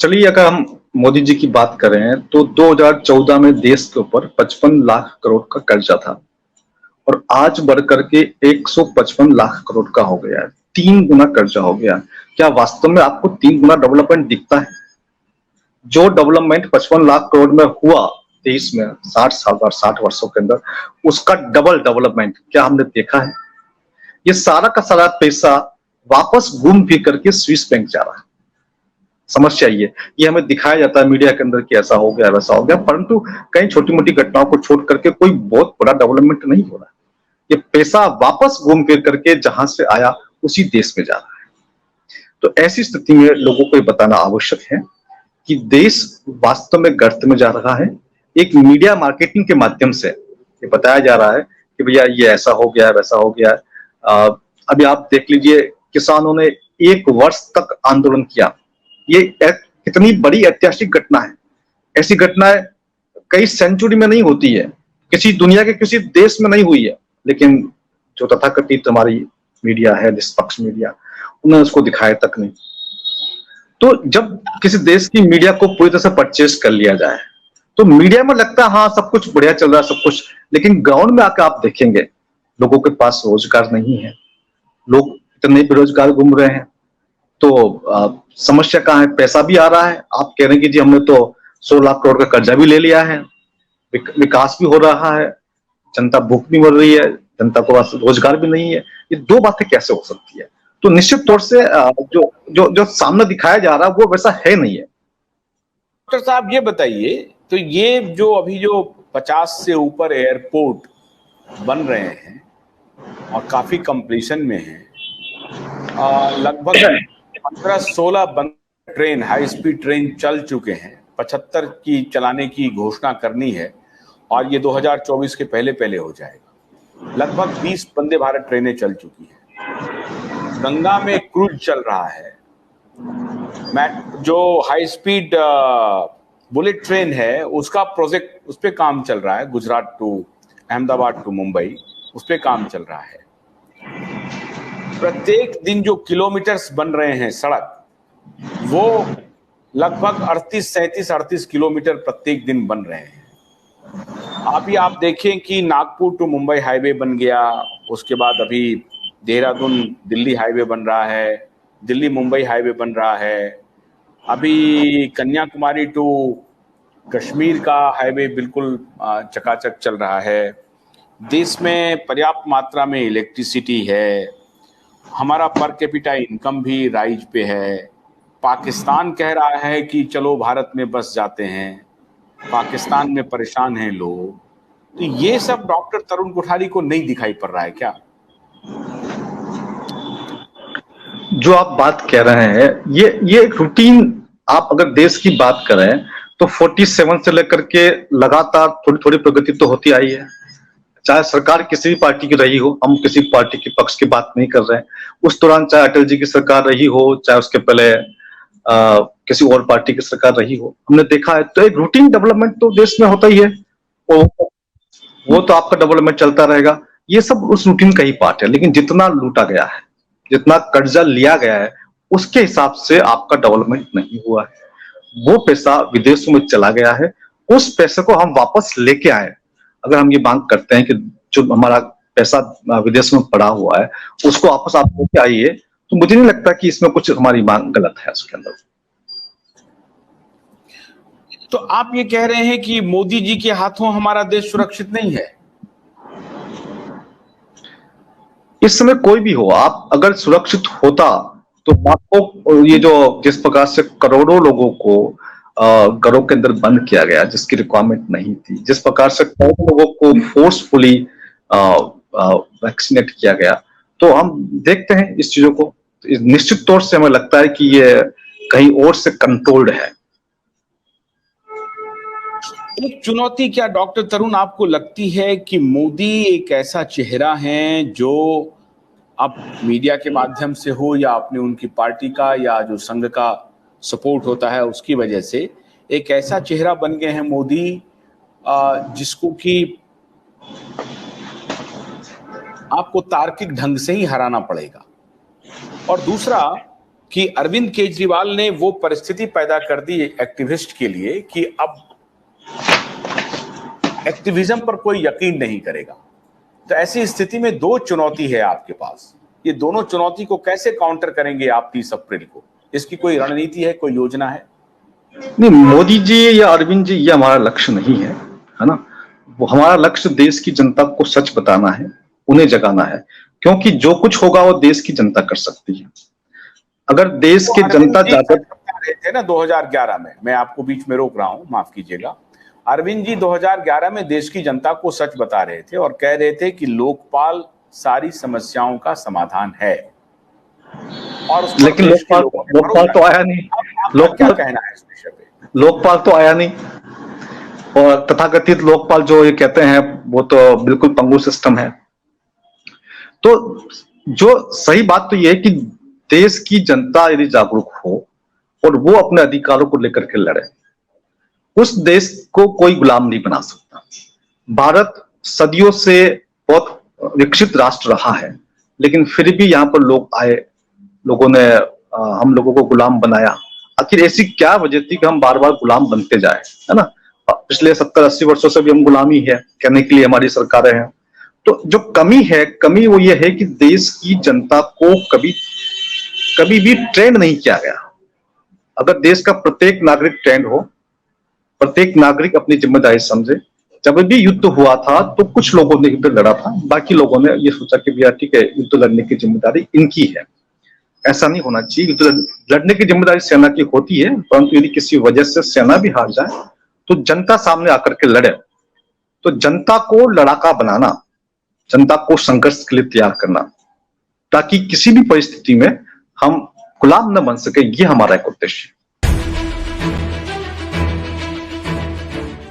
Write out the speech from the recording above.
चलिए, अगर हम मोदी जी की बात करें तो 2014 में देश के ऊपर 55 लाख करोड़ का कर्जा था और आज बढ़ करके 155 लाख करोड़ का हो गया है। 3 गुना कर्जा हो गया। क्या वास्तव में आपको 3 गुना डेवलपमेंट दिखता है? जो डेवलपमेंट 55 लाख करोड़ में हुआ देश में 60 साल और 60 वर्षों के अंदर, उसका डबल डेवलपमेंट क्या हमने देखा है? ये सारा का सारा पैसा वापस घूम फिर करके स्विस बैंक जा रहा है। समस्या ये हमें दिखाया जाता है मीडिया के अंदर कि ऐसा हो गया वैसा हो गया, परंतु कई छोटी मोटी घटनाओं को छोड़ करके कोई बहुत बड़ा डेवलपमेंट नहीं हो रहा है। ये पैसा वापस घूम फिर करके जहां से आया उसी देश में जा रहा है। तो ऐसी स्थिति में लोगों को ये बताना आवश्यक है कि देश वास्तव में गर्त में जा रहा है। एक मीडिया मार्केटिंग के माध्यम से ये बताया जा रहा है कि भैया ये ऐसा हो गया वैसा हो गया। अभी आप देख लीजिए, किसानों ने 1 वर्ष तक आंदोलन किया। ये कितनी बड़ी ऐतिहासिक घटना है। ऐसी घटनाएं कई सेंचुरी में नहीं होती है, किसी दुनिया के किसी देश में नहीं हुई है, लेकिन जो तथाकथित हमारी मीडिया है, निष्पक्ष मीडिया, उन्होंने उसको दिखाया तक नहीं। तो जब किसी देश की मीडिया को पूरी तरह से परचेज कर लिया जाए तो मीडिया में लगता है हाँ सब कुछ बढ़िया चल रहा है सब कुछ, लेकिन ग्राउंड में आकर आप देखेंगे लोगों के पास रोजगार नहीं है, लोग इतने बेरोजगार घूम रहे हैं। तो समस्या कहाँ है? पैसा भी आ रहा है, आप कह रहे हैं कि जी हमने तो 100 लाख करोड़ का कर्जा भी ले लिया है, विकास भी हो रहा है, जनता भूख भी मर रही है, जनता को पास रोजगार भी नहीं है। ये दो बातें कैसे हो सकती है? तो निश्चित तौर से जो जो जो सामने दिखाया जा रहा है वो वैसा है नहीं है। डॉक्टर साहब ये बताइए, तो ये जो अभी जो 50 से ऊपर एयरपोर्ट बन रहे हैं और काफी कंप्लीशन में है, लगभग 15-16 ट्रेन हाई स्पीड ट्रेन चल चुके हैं, 75 की चलाने की घोषणा करनी है और ये 2024 के पहले पहले हो जाएगा। लगभग 20 वंदे भारत ट्रेनें चल चुकी हैं। गंगा में क्रूज चल रहा है। जो हाई स्पीड बुलेट ट्रेन है उसका प्रोजेक्ट, उस पे काम चल रहा है। गुजरात टू अहमदाबाद टू मुंबई, उस पे काम चल रहा है। प्रत्येक दिन जो किलोमीटर्स बन रहे हैं सड़क, वो लगभग 38 किलोमीटर प्रत्येक दिन बन रहे हैं। अभी आप देखें कि नागपुर टू मुंबई हाईवे बन गया, उसके बाद अभी देहरादून दिल्ली हाईवे बन रहा है, दिल्ली मुंबई हाईवे बन रहा है, अभी कन्याकुमारी टू कश्मीर का हाईवे बिल्कुल चकाचक चल रहा है। देश में पर्याप्त मात्रा में इलेक्ट्रिसिटी है, हमारा पर कैपिटा इनकम भी राइज पे है। पाकिस्तान कह रहा है कि चलो भारत में बस जाते हैं, पाकिस्तान में परेशान हैं लोग। तो ये सब डॉक्टर तरुण कोठारी को नहीं दिखाई पड़ रहा है क्या? जो आप बात कह रहे हैं ये एक रूटीन, आप अगर देश की बात करें तो 47 से लेकर के लगातार थोड़ी थोड़ी प्रगति तो होती आई है, चाहे सरकार किसी भी पार्टी की रही हो। हम किसी पार्टी के पक्ष की बात नहीं कर रहे हैं। उस दौरान चाहे अटल जी की सरकार रही हो, चाहे उसके पहले किसी और पार्टी की सरकार रही हो, हमने देखा है तो एक रूटीन डेवलपमेंट तो देश में होता ही है, वो तो आपका डेवलपमेंट चलता रहेगा। ये सब उस रूटीन का ही पार्ट है। लेकिन जितना लूटा गया है, जितना कर्जा लिया गया है, उसके हिसाब से आपका डेवलपमेंट नहीं हुआ है। वो पैसा विदेशों में चला गया है, उस पैसे को हम वापस लेके आए। अगर हम ये मांग करते हैं कि जो हमारा पैसा विदेश में पड़ा हुआ है उसको वापस आप लेके आइए, तो मुझे नहीं लगता कि इसमें कुछ हमारी मांग गलत है उसके अंदर। तो आप ये कह रहे हैं कि मोदी जी के हाथों हमारा देश सुरक्षित नहीं है? इस समय कोई भी हो, आप अगर सुरक्षित होता तो आपको ये जो जिस प्रकार से करोड़ों लोगों को घरों के अंदर बंद किया गया जिसकी रिक्वायरमेंट नहीं थी, जिस प्रकार से करोड़ों लोगों को फोर्सफुली वैक्सीनेट किया गया, तो हम देखते हैं इस चीजों को। निश्चित तौर से हमें लगता है कि ये कहीं और से कंट्रोल्ड है। एक चुनौती क्या डॉक्टर तरुण आपको लगती है कि मोदी एक ऐसा चेहरा है जो अब मीडिया के माध्यम से हो या अपने उनकी पार्टी का या जो संघ का सपोर्ट होता है उसकी वजह से एक ऐसा चेहरा बन गए हैं मोदी, जिसको कि आपको तार्किक ढंग से ही हराना पड़ेगा? और दूसरा, कि अरविंद केजरीवाल ने वो परिस्थिति पैदा कर दी एक्टिविस्ट के लिए कि अब एक्टिविज्म पर कोई यकीन नहीं करेगा। तो ऐसी स्थिति में दो चुनौती है आपके पास, ये दोनों चुनौती को कैसे काउंटर करेंगे आप 30 अप्रैल को? इसकी कोई रणनीति है, कोई योजना है? नहीं, मोदी जी या अरविंद जी ये हमारा लक्ष्य नहीं है, है ना। वो हमारा लक्ष्य देश की जनता को सच बताना है, उन्हें जगाना है, क्योंकि जो कुछ होगा वो देश की जनता कर सकती है। अगर देश के जनता जाकर रहे थे ना 2011 में, मैं आपको बीच में रोक रहा हूं, माफ कीजिएगा, अरविंद जी 2011 में देश की जनता को सच बता रहे थे और कह रहे थे कि लोकपाल सारी समस्याओं का समाधान है। और लेकिन लोकपाल तो आया नहीं। क्या कहना है इस विषय पे? लोकपाल तो आया नहीं, और तथाकथित लोकपाल जो ये कहते हैं वो तो बिल्कुल पंगु सिस्टम है। तो जो सही बात तो ये है कि देश की जनता यदि जागरूक हो और वो अपने अधिकारों को लेकर के लड़े, उस देश को कोई गुलाम नहीं बना सकता। भारत सदियों से बहुत विकसित राष्ट्र रहा है, लेकिन फिर भी यहाँ पर लोग आए, लोगों ने हम लोगों को गुलाम बनाया। आखिर ऐसी क्या वजह थी कि हम बार बार गुलाम बनते जाए, है ना। पिछले 70-80 वर्षों से भी हम गुलामी है कहने के लिए हमारी सरकारें हैं। तो जो कमी वो ये है कि देश की जनता को कभी भी ट्रेंड नहीं किया गया। अगर देश का प्रत्येक नागरिक ट्रेंड हो, प्रत्येक नागरिक अपनी जिम्मेदारी समझे। जब भी युद्ध हुआ था तो कुछ लोगों ने युद्ध लड़ा था, बाकी लोगों ने ये सोचा कि भैया ठीक है, युद्ध लड़ने की जिम्मेदारी इनकी है। ऐसा नहीं होना चाहिए। युद्ध लड़ने की जिम्मेदारी सेना की होती है, परंतु यदि किसी वजह से सेना भी हार जाए तो जनता सामने आकर के लड़े। तो जनता को लड़ाका बनाना, जनता को संघर्ष के लिए तैयार करना, ताकि किसी भी परिस्थिति में हम गुलाम न बन सके, ये हमारा एक उद्देश्य है।